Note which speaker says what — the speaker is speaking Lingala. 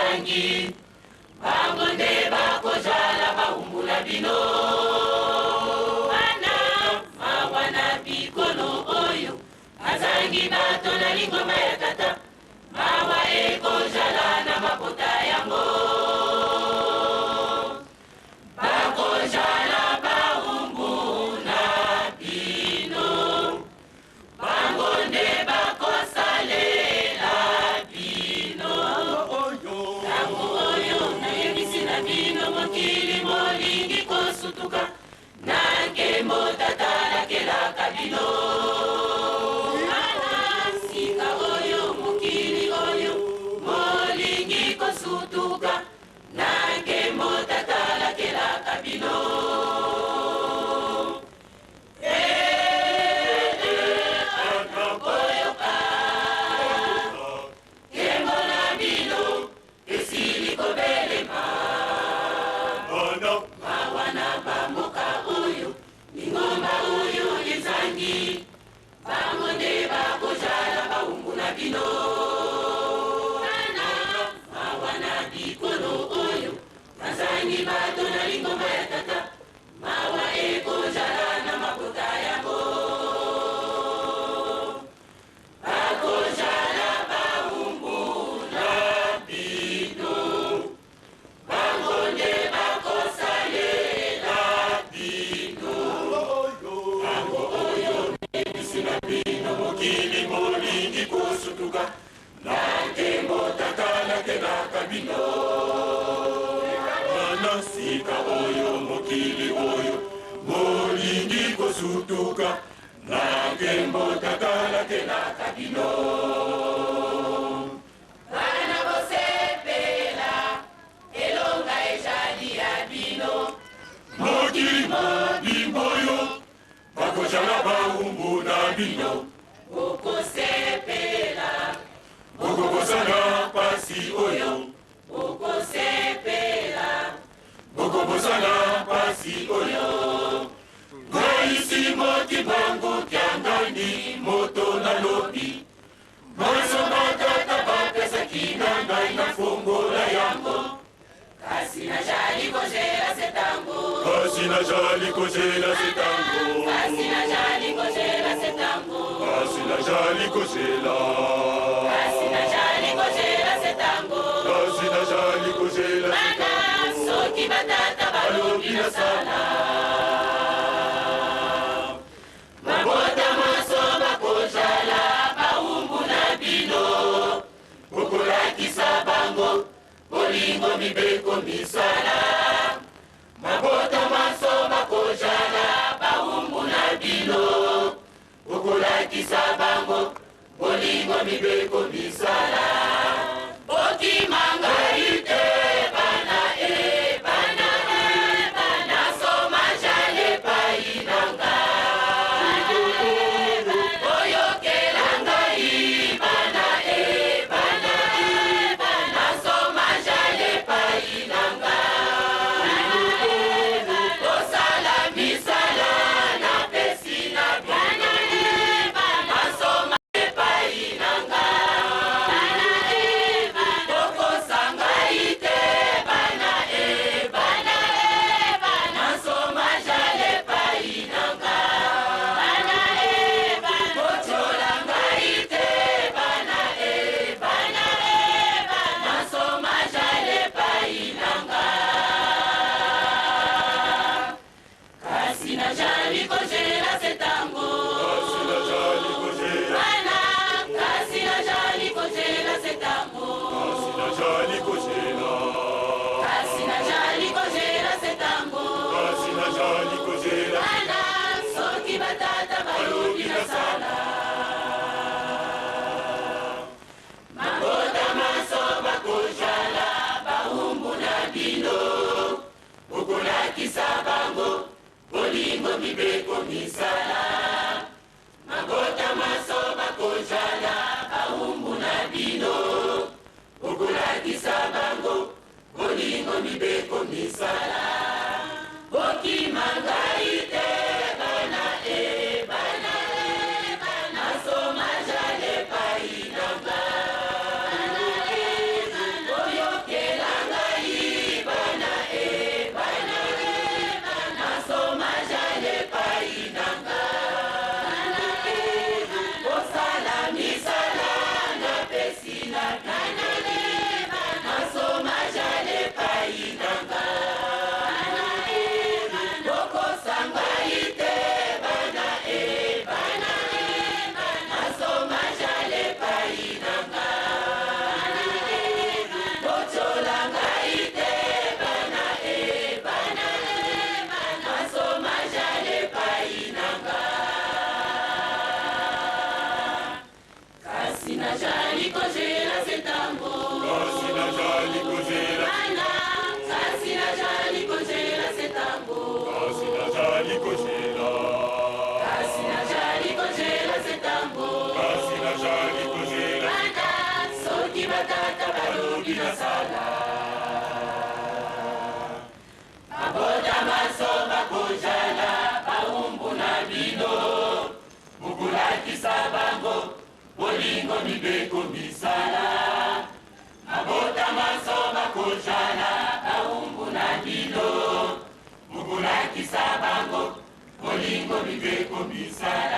Speaker 1: ezangi bango nde bakozala baumbula bino bana mawa na bikolo oyo azangi bato na lingoma ya tata mawa ekozala na mabota yango bakozala baumbula bino bango nde bakosalela bino tango oyo nayebisi na bino mokili molingi kosutuka na nkembo tatalakelaka bino ana sika oyo mokili oyo molingi kosutuka na nkembo tatalakelaka bino bango nde bakozala baumbula bino bana mawa na bikolo oyo bazangi bato na lingoma ya tata mawa ekozala na mabota yango bakozala baumbula bino bango nde bakosalela bino tango oyo na bino mokili molingi kosutuka na nkembo tatalakelaka bino na sika oyo mokili oyo molingi kosutuka na nkembo tatalakelaka bino bana bosepela elonga ezali ya bino mokili mobimba oyo bakozala baumbula bino bokosepela bokobosana pasi oyo bokosepela bokobosana pasi oyo ngaisi mokibango kyangandi moto na lobi masoma tata bapesaki na ngai na fongola yango kasi najali kozela setango kasi najali kozela setango kasi najali kozela setango kasi najali kozela kasi najali kozela setango kasi najali kozela setango soki batata balobi na sala mabota maso bakozala baumbula bino bokolakisa bango bolingo mibeko misala mabota maso bakozala baumbula bino bokolakisa bango bolingo mibeko misala bokimanga ite bana bana bana soma jale painanga oyokela ngai bana bana bana soma jale painanga osala misala na pesi na bana bana soma painanga okosanga ite bana bana bana soma jale painanga kocholanga ite bana bana bana soma jale painanga kasi najali kozela setango bana kasi najali kozela setango kasi najali kozela setango bana soki batata balobi na sala mabota maso bakozala baumbula bino bokolakisa bango bolingo mibeko misala mabota maso bakozala baumbula bino bokolakisa bango bolingo mibeko misala bokimanga ite bana bana bana soma jale painanga oyoke kila sala. Aboda masoba kojala baumbu na bino mukulakisa bango bolingo mibeko misala. Aboda masoba kojala baumbu na bino mukulakisa bango bolingo mibeko misala.